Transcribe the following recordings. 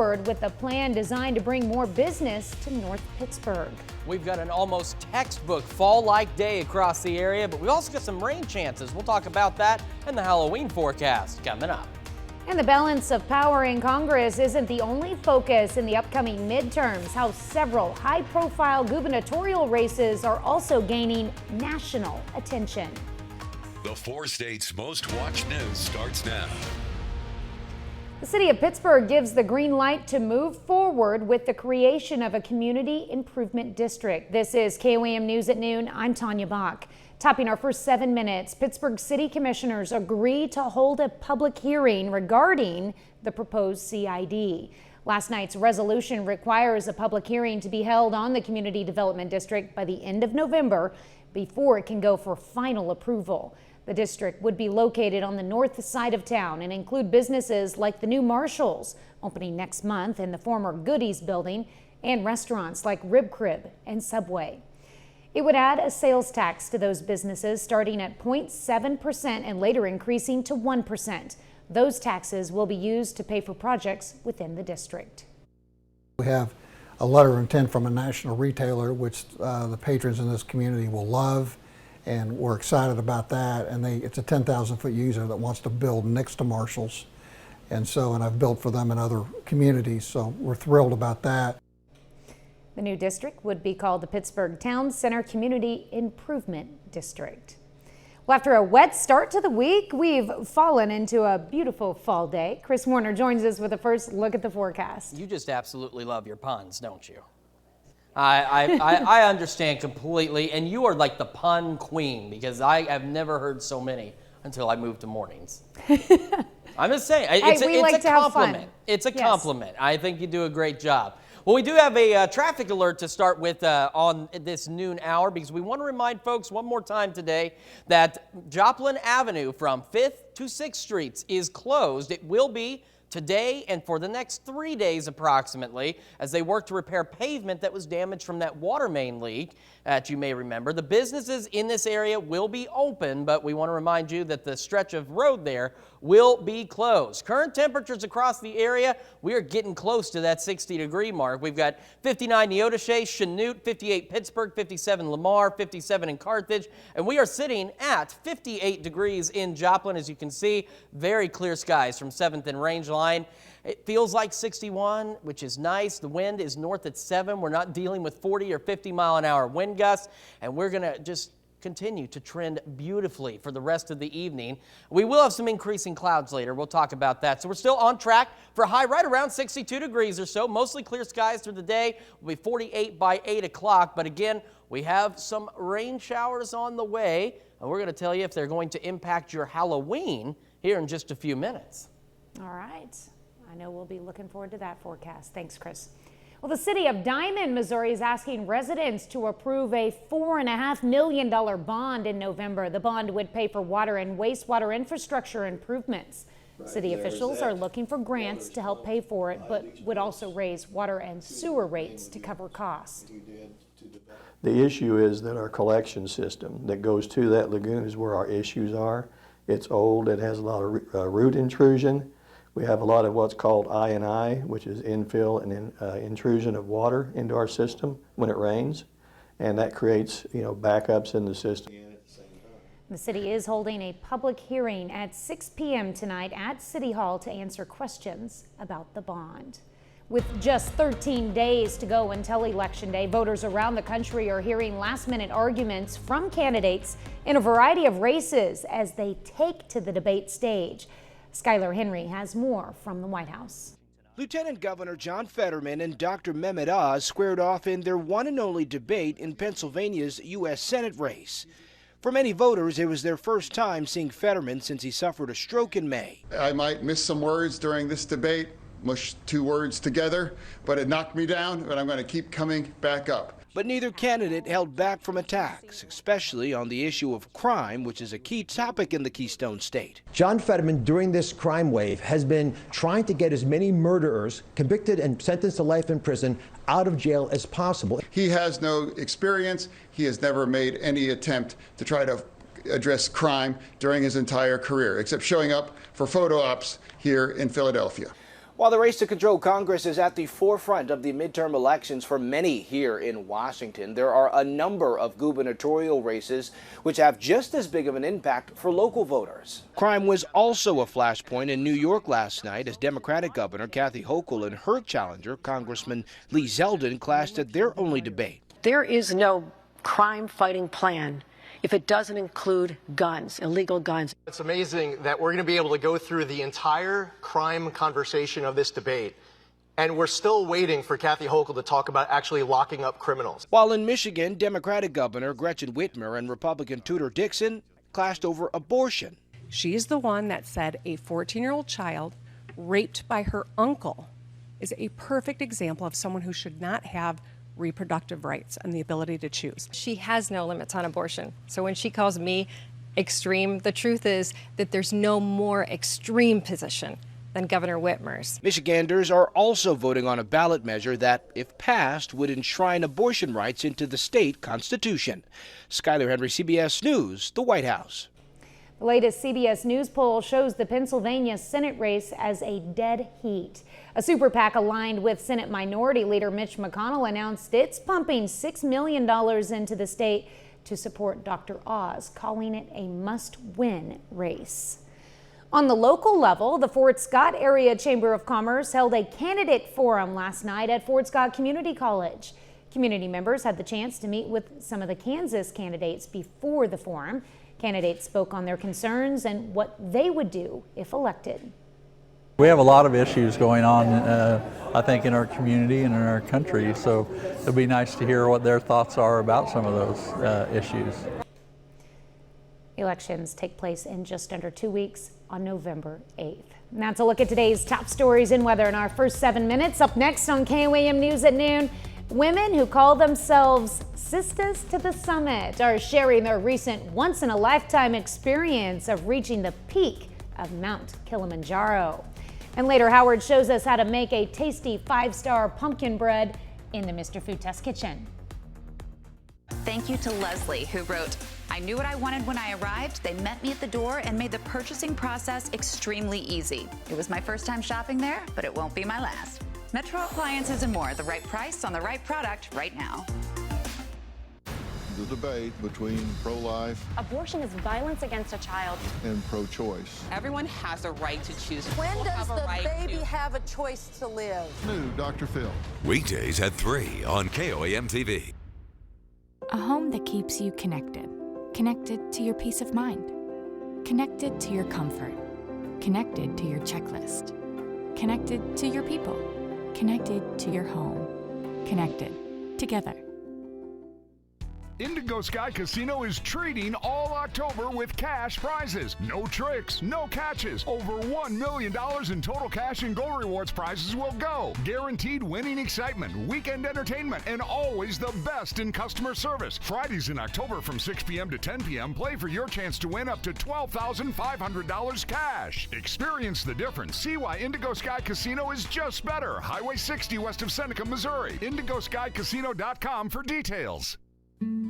forward with a plan designed to bring more business to North Pittsburgh. We've got an almost textbook fall-like day across the area, but we've also got some rain chances. We'll talk about that and the Halloween forecast coming up. And the balance of power in Congress isn't the only focus in the upcoming midterms. How several high-profile gubernatorial races are also gaining national attention. The 4 states' most watched news starts now. The city of Pittsburgh gives the green light to move forward with the creation of a community improvement district. This is KOAM News at noon. I'm Tanya Bach. Topping our first 7 minutes, Pittsburgh City Commissioners agree to hold a public hearing regarding the proposed CID. Last night's resolution requires a public hearing to be held on the Community Development District by the end of November before it can go for final approval. The district would be located on the north side of town and include businesses like the new Marshalls, opening next month, in the former Goodies building, and restaurants like Rib Crib and Subway. It would add a sales tax to those businesses starting at 0.7% and later increasing to 1%. Those taxes will be used to pay for projects within the district. We have a letter of intent from a national retailer, which the patrons in this community will love. And we're excited about that. And it's a 10,000-foot user that wants to build next to Marshalls. And I've built for them in other communities. So we're thrilled about that. The new district would be called the Pittsburgh Town Center Community Improvement District. Well, after a wet start to the week, we've fallen into a beautiful fall day. Chris Warner joins us with a first look at the forecast. You just absolutely love your puns, don't you? I understand completely, and you are like the pun queen, because I have never heard so many until I moved to mornings. I'm just saying, it's a compliment. It's a compliment. I think you do a great job. Well, we do have a traffic alert to start with on this noon hour, because we want to remind folks one more time today that Joplin Avenue from 5th to 6th Streets is closed. It will be today and for the next 3 days approximately, as they work to repair pavement that was damaged from that water main leak that you may remember. The businesses in this area will be open, but we want to remind you that the stretch of road there will be closed. Current temperatures across the area, we are getting close to that 60-degree mark. We've got 59 Neodesha, Chanute, 58 Pittsburgh, 57 Lamar, 57 in Carthage, and we are sitting at 58 degrees in Joplin. As you can see, very clear skies from 7th and Range Line. It feels like 61, which is nice. The wind is north at 7. We're not dealing with 40 or 50 mile an hour wind gusts, and we're going to just continue to trend beautifully for the rest of the evening. We will have some increasing clouds later. We'll talk about that. So we're still on track for a high right around 62 degrees or so. Mostly clear skies through the day. We'll be 48 by 8 o'clock. But again, we have some rain showers on the way, and we're going to tell you if they're going to impact your Halloween here in just a few minutes. All right. I know we'll be looking forward to that forecast. Thanks, Chris. Well, the city of Diamond, Missouri is asking residents to approve a $4.5 million bond in November. The bond would pay for water and wastewater infrastructure improvements. City officials are looking for grants to help pay for it, but would also raise water and sewer rates to cover costs. The issue is that our collection system that goes to that lagoon is where our issues are. It's old, it has a lot of root intrusion. We have a lot of what's called I&I, which is infill and intrusion of water into our system when it rains, and that creates, backups in the system. The city is holding a public hearing at 6 p.m. tonight at City Hall to answer questions about the bond. With just 13 days to go until Election Day, voters around the country are hearing last-minute arguments from candidates in a variety of races as they take to the debate stage. Skylar Henry has more from the White House. Lieutenant Governor John Fetterman and Dr. Mehmet Oz squared off in their one and only debate in Pennsylvania's U.S. Senate race. For many voters, it was their first time seeing Fetterman since he suffered a stroke in May. I might miss some words during this debate, mush 2 words together, but it knocked me down, but I'm going to keep coming back up. But neither candidate held back from attacks, especially on the issue of crime, which is a key topic in the Keystone State. John Fetterman, during this crime wave, has been trying to get as many murderers convicted and sentenced to life in prison out of jail as possible. He has no experience. He has never made any attempt to try to address crime during his entire career, except showing up for photo ops here in Philadelphia. While the race to control Congress is at the forefront of the midterm elections for many here in Washington, there are a number of gubernatorial races which have just as big of an impact for local voters. Crime was also a flashpoint in New York last night as Democratic Governor Kathy Hochul and her challenger, Congressman Lee Zeldin, clashed at their only debate. There is no crime-fighting plan if it doesn't include guns, illegal guns. It's amazing that we're going to be able to go through the entire crime conversation of this debate, and we're still waiting for Kathy Hochul to talk about actually locking up criminals. While in Michigan, Democratic Governor Gretchen Whitmer and Republican Tudor Dixon clashed over abortion. She's the one that said a 14-year-old child raped by her uncle is a perfect example of someone who should not have reproductive rights and the ability to choose. She has no limits on abortion. So when she calls me extreme, the truth is that there's no more extreme position than Governor Whitmer's. Michiganders are also voting on a ballot measure that, if passed, would enshrine abortion rights into the state constitution. Skyler Henry, CBS News, the White House. The latest CBS News poll shows the Pennsylvania Senate race as a dead heat. A super PAC aligned with Senate Minority Leader Mitch McConnell announced it's pumping $6 million into the state to support Dr. Oz, calling it a must-win race. On the local level, the Fort Scott Area Chamber of Commerce held a candidate forum last night at Fort Scott Community College. Community members had the chance to meet with some of the Kansas candidates before the forum. Candidates spoke on their concerns and what they would do if elected. We have a lot of issues going on, I think, in our community and in our country, so it'll be nice to hear what their thoughts are about some of those issues. Elections take place in just under 2 weeks on November 8th. And that's a look at today's top stories in weather in our first 7 minutes. Up next on KOAM News at noon, women who call themselves Sisters to the Summit are sharing their recent once-in-a-lifetime experience of reaching the peak of Mount Kilimanjaro. And later, Howard shows us how to make a tasty 5-star pumpkin bread in the Mr. Food Test Kitchen. Thank you to Leslie, who wrote, "I knew what I wanted when I arrived. They met me at the door and made the purchasing process extremely easy. It was my first time shopping there, but it won't be my last." Metro Appliances and more, the right price on the right product right now. The debate between pro-life, abortion is violence against a child, and pro-choice. Everyone has a right to choose. When does the baby have a choice to live? New Dr. Phil. Weekdays at 3 on KOAM TV. A home that keeps you connected. Connected to your peace of mind. Connected to your comfort. Connected to your checklist. Connected to your people. Connected to your home. Connected. Together. Indigo Sky Casino is treating all October with cash prizes. No tricks, no catches. Over $1 million in total cash and gold rewards prizes will go. Guaranteed winning excitement, weekend entertainment, and always the best in customer service. Fridays in October from 6 p.m. to 10 p.m. Play for your chance to win up to $12,500 cash. Experience the difference. See why Indigo Sky Casino is just better. Highway 60 west of Seneca, Missouri. IndigoSkyCasino.com for details.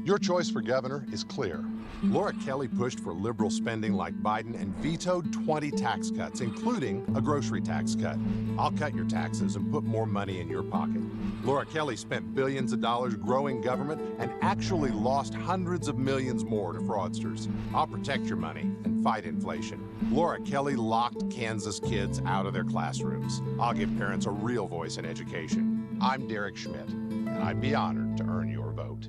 Your choice for governor is clear. Laura Kelly pushed for liberal spending like Biden and vetoed 20 tax cuts, including a grocery tax cut. I'll cut your taxes and put more money in your pocket. Laura Kelly spent billions of dollars growing government and actually lost hundreds of millions more to fraudsters. I'll protect your money and fight inflation. Laura Kelly locked Kansas kids out of their classrooms. I'll give parents a real voice in education. I'm Derek Schmidt, and I'd be honored to earn your vote.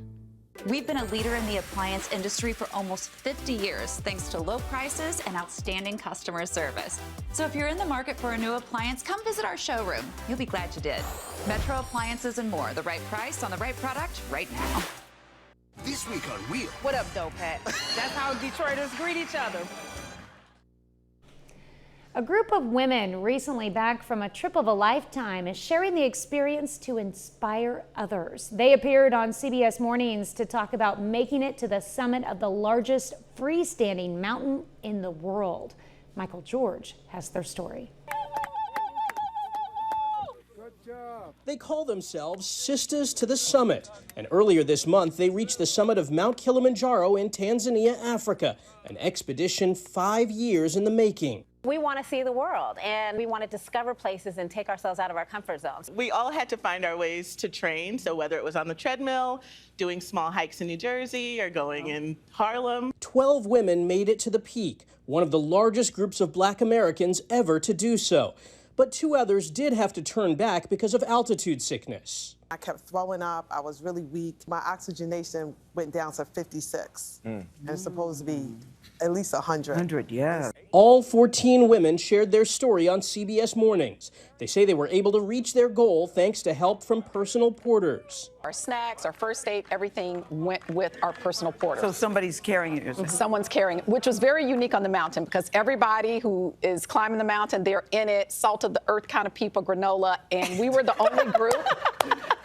We've been a leader in the appliance industry for almost 50 years, thanks to low prices and outstanding customer service. So if you're in the market for a new appliance, come visit our showroom. You'll be glad you did. Metro Appliances and more, the right price on the right product right now. This week on Wheel. What up, though, Pat? That's how Detroiters greet each other. A group of women recently back from a trip of a lifetime is sharing the experience to inspire others. They appeared on CBS Mornings to talk about making it to the summit of the largest freestanding mountain in the world. Michael George has their story. They call themselves Sisters to the Summit, and earlier this month they reached the summit of Mount Kilimanjaro in Tanzania, Africa, an expedition 5 years in the making. We want to see the world, and we want to discover places and take ourselves out of our comfort zones. We all had to find our ways to train, so whether it was on the treadmill, doing small hikes in New Jersey, or going in Harlem. 12 women made it to the peak, one of the largest groups of Black Americans ever to do so. But 2 others did have to turn back because of altitude sickness. I kept throwing up. I was really weak. My oxygenation went down to 56. And it's supposed to be at least 100. 100, yeah. All 14 women shared their story on CBS Mornings. They say they were able to reach their goal thanks to help from personal porters. Our snacks, our first aid, everything went with our personal porters. So somebody's carrying it. Someone's carrying it, which was very unique on the mountain because everybody who is climbing the mountain, they're in it, salt of the earth kind of people, granola, and we were the only group.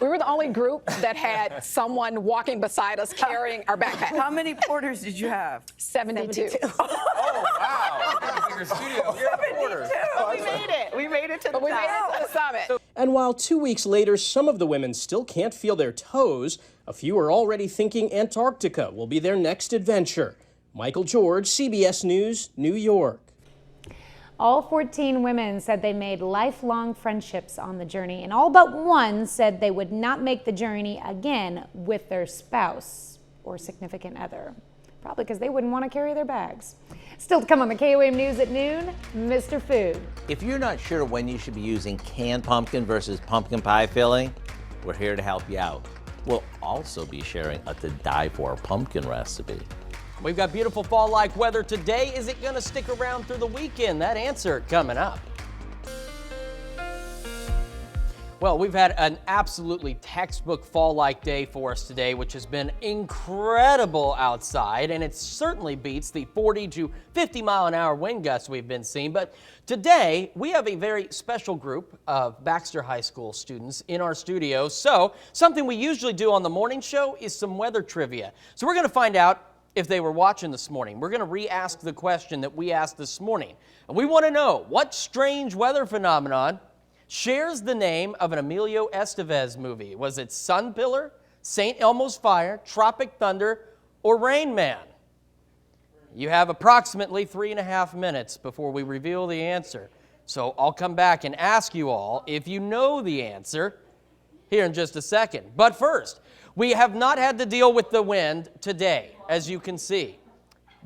We were the only group that had someone walking beside us carrying our backpack. How many porters did you have? 72. Oh, wow. Bigger studio. You're a porter. We made it. We made it to the summit. And while 2 weeks later, some of the women still can't feel their toes, a few are already thinking Antarctica will be their next adventure. Michael George, CBS News, New York. All 14 women said they made lifelong friendships on the journey, and all but one said they would not make the journey again with their spouse or significant other. Probably because they wouldn't want to carry their bags. Still to come on the KOAM News at noon, Mr. Food. If you're not sure when you should be using canned pumpkin versus pumpkin pie filling, we're here to help you out. We'll also be sharing a to-die-for pumpkin recipe. We've got beautiful fall-like weather today. Is it going to stick around through the weekend? That answer coming up. Well, we've had an absolutely textbook fall-like day for us today, which has been incredible outside, and it certainly beats the 40 to 50 mile an hour wind gusts we've been seeing. But today, we have a very special group of Baxter High School students in our studio. So something we usually do on the morning show is some weather trivia. So we're going to find out if they were watching this morning. We're going to re-ask the question that we asked this morning. And we want to know what strange weather phenomenon shares the name of an Emilio Estevez movie. Was it Sun Pillar, St. Elmo's Fire, Tropic Thunder, or Rain Man? You have approximately 3.5 minutes before we reveal the answer. So I'll come back and ask you all if you know the answer here in just a second. But first, we have not had to deal with the wind today, as you can see.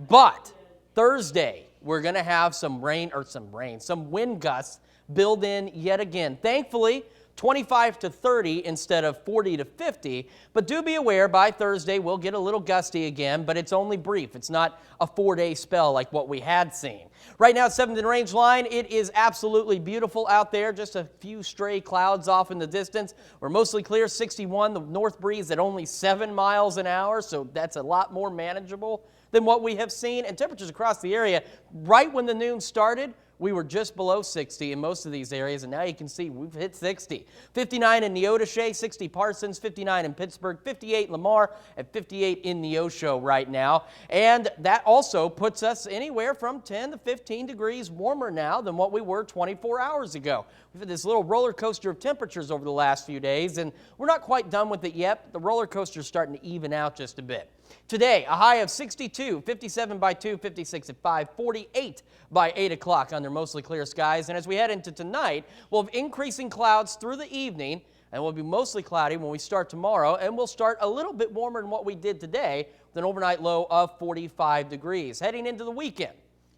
But Thursday, we're going to have some wind gusts build in yet again. Thankfully, 25 to 30 instead of 40 to 50. But do be aware, by Thursday, we'll get a little gusty again, but it's only brief. It's not a 4-day spell like what we had seen. Right now at 7th Range Line, it is absolutely beautiful out there. Just a few stray clouds off in the distance. We're mostly clear, 61. The north breeze at only 7 miles an hour, so that's a lot more manageable than what we have seen. And temperatures across the area, right when the noon started, we were just below 60 in most of these areas, and now you can see we've hit 60. 59 in Neodesha, 60 Parsons, 59 in Pittsburgh, 58 in Lamar, and 58 in Neosho right now. And that also puts us anywhere from 10 to 15 degrees warmer now than what we were 24 hours ago. We've had this little roller coaster of temperatures over the last few days, and we're not quite done with it yet, but the roller coaster is starting to even out just a bit. Today, a high of 62, 57 by 2, 56 at 5, 48 by 8 o'clock under mostly clear skies. And as we head into tonight, we'll have increasing clouds through the evening, and we'll be mostly cloudy when we start tomorrow, and we'll start a little bit warmer than what we did today with an overnight low of 45 degrees. Heading into the weekend,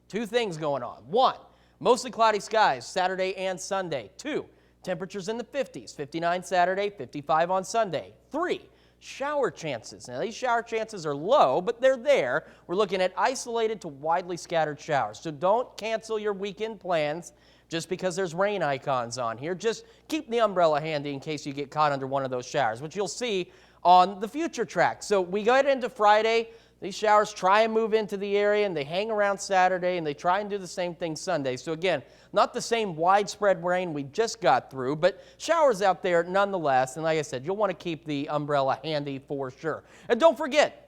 2 things going on. 1, mostly cloudy skies Saturday and Sunday. 2, temperatures in the 50s, 59 Saturday, 55 on Sunday. 3, shower chances. Now, these shower chances are low, but they're there. We're looking at isolated to widely scattered showers. So don't cancel your weekend plans just because there's rain icons on here. Just keep the umbrella handy in case you get caught under one of those showers, which you'll see on the future track. So we go into Friday. These showers try and move into the area, and they hang around Saturday, and they try and do the same thing Sunday. So again, not the same widespread rain we just got through, but showers out there nonetheless. And like I said, you'll want to keep the umbrella handy for sure. And don't forget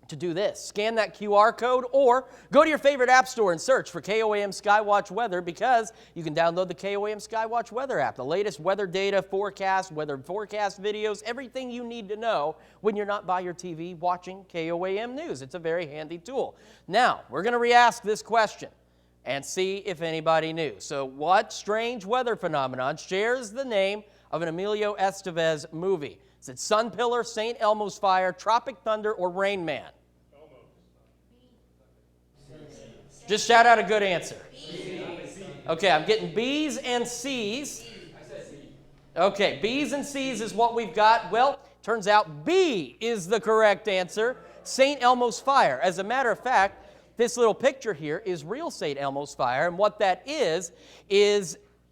to do this. Scan that QR code or go to your favorite app store and search for KOAM Skywatch Weather, because you can download the KOAM Skywatch Weather app. The latest weather data, forecast, weather forecast videos, everything you need to know when you're not by your TV watching KOAM News. It's a very handy tool. Now, we're going to re-ask this question. and see if anybody knew. So what strange weather phenomenon shares the name of an Emilio Estevez movie? Is it Sun Pillar, St. Elmo's Fire, Tropic Thunder, or Rain Man? Just shout out a good answer. Okay, I'm getting B's and C's. Okay, B's and C's is what we've got. Well, turns out B is the correct answer. St. Elmo's Fire. As a matter of fact, this little picture here is real St. Elmo's Fire, and what that is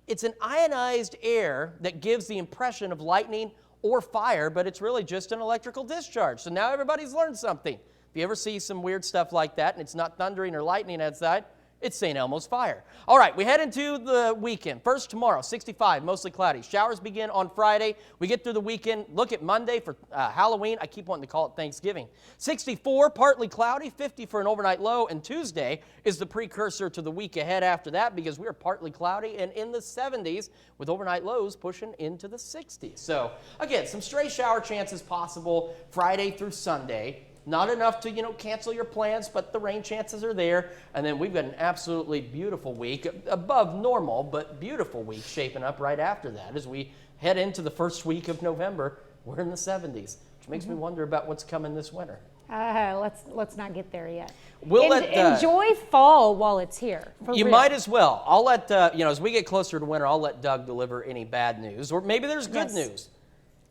it's an ionized air that gives the impression of lightning or fire, but it's really just an electrical discharge. So now everybody's learned something. If you ever see some weird stuff like that and it's not thundering or lightning outside, it's St. Elmo's Fire. All right, we head into the weekend. First tomorrow, 65, mostly cloudy. Showers begin on Friday. We get through the weekend. Look at Monday for Halloween. I keep wanting to call it Thanksgiving. 64, partly cloudy, 50 for an overnight low. And Tuesday is the precursor to the week ahead after that because we're partly cloudy and in the 70s with overnight lows pushing into the 60s. So, again, some stray shower chances possible Friday through Sunday. Not enough to, cancel your plans, but the rain chances are there. And then we've got an absolutely beautiful week, above normal, but beautiful week shaping up right after that. As we head into the first week of November, we're in the 70s, which makes me wonder about what's coming this winter. Let's not get there yet. Enjoy fall while it's here. You might as well. I'll let, as we get closer to winter, I'll let Doug deliver any bad news. Or maybe there's good news.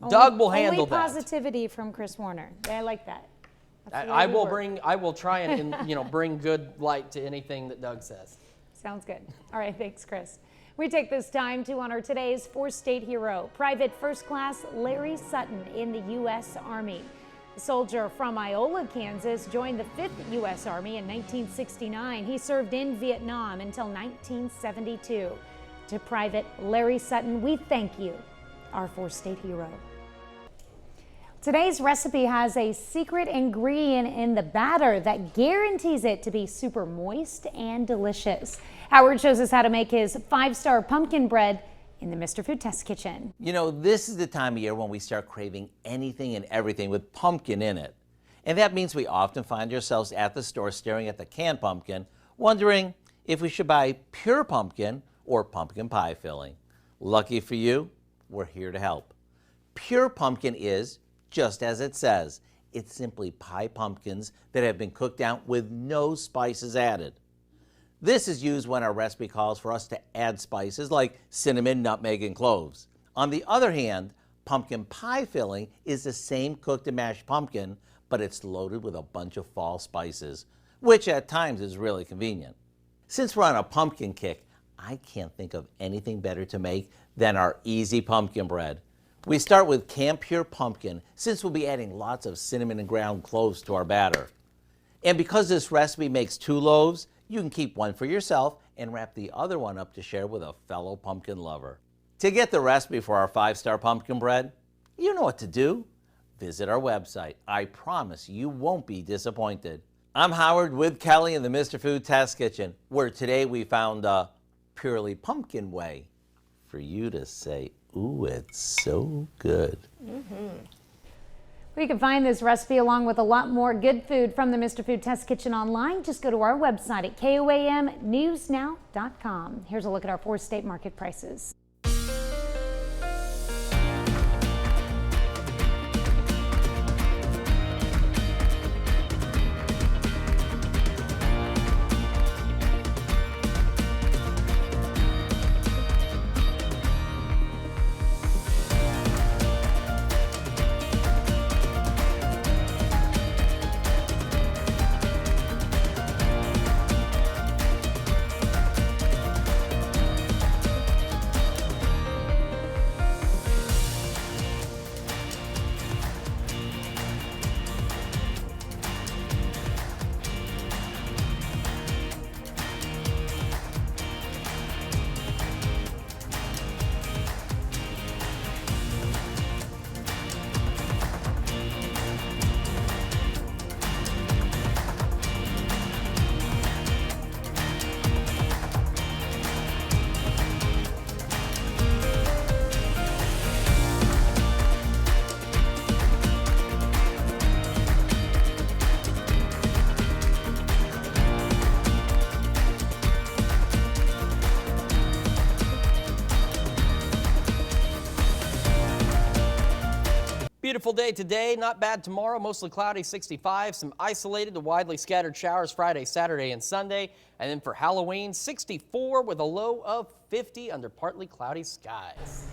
Doug will handle that. Only positivity from Chris Warner. I like that. I will try and bring good light to anything that Doug says. Solid good. All right, thanks, Chris. We take this time to honor today's four-state hero, Private First Class Larry Sutton in the U.S. Army. The soldier from Iola, Kansas, joined the 5th U.S. Army in 1969. He served in Vietnam until 1972. To Private Larry Sutton, we thank you, our four-state hero. Today's recipe has a secret ingredient in the batter that guarantees it to be super moist and delicious. Howard shows us how to make his 5-star pumpkin bread in the Mr. Food Test Kitchen. This is the time of year when we start craving anything and everything with pumpkin in it. And that means we often find ourselves at the store staring at the canned pumpkin, wondering if we should buy pure pumpkin or pumpkin pie filling. Lucky for you, we're here to help. Pure pumpkin is just as it says. It's simply pie pumpkins that have been cooked down with no spices added. This is used when our recipe calls for us to add spices like cinnamon, nutmeg, and cloves. On the other hand, pumpkin pie filling is the same cooked and mashed pumpkin, but it's loaded with a bunch of fall spices, which at times is really convenient. Since we're on a pumpkin kick, I can't think of anything better to make than our easy pumpkin bread. We start with canned pure pumpkin, since we'll be adding lots of cinnamon and ground cloves to our batter. And because this recipe makes 2 loaves, you can keep one for yourself and wrap the other one up to share with a fellow pumpkin lover. To get the recipe for our 5-star pumpkin bread, you know what to do. Visit our website. I promise you won't be disappointed. I'm Howard with Kelly in the Mr. Food Test Kitchen, where today we found a purely pumpkin way for you to say, ooh, it's so good. We can find this recipe along with a lot more good food from the Mr. Food Test Kitchen online. Just go to our website at KOAMnewsnow.com. Here's a look at our 4-state market prices. Beautiful day today, not bad tomorrow, mostly cloudy, 65, some isolated to widely scattered showers Friday, Saturday, and Sunday. And then for Halloween, 64 with a low of 50 under partly cloudy skies.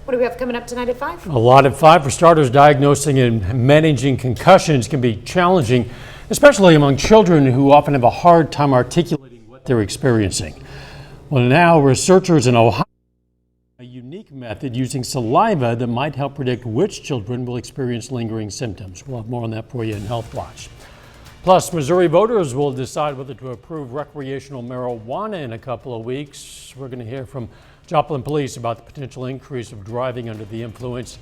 What do we have coming up tonight at 5? A lot at 5. For starters, diagnosing and managing concussions can be challenging, especially among children who often have a hard time articulating what they're experiencing. Well, now researchers in Ohio have a unique method using saliva that might help predict which children will experience lingering symptoms. We'll have more on that for you in Health Watch. Plus, Missouri voters will decide whether to approve recreational marijuana in a couple of weeks. We're going to hear from Joplin Police about the potential increase of driving under the influence.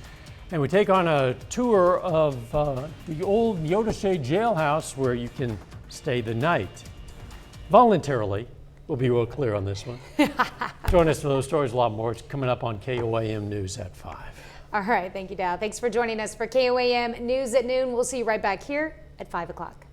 And we take on a tour of the old Yodashay jailhouse where you can stay the night voluntarily. We'll be real clear on this one. Join us for those stories, a lot more. It's coming up on KOAM News at 5. All right, thank you, Dow. Thanks for joining us for KOAM News at noon. We'll see you right back here at 5 o'clock.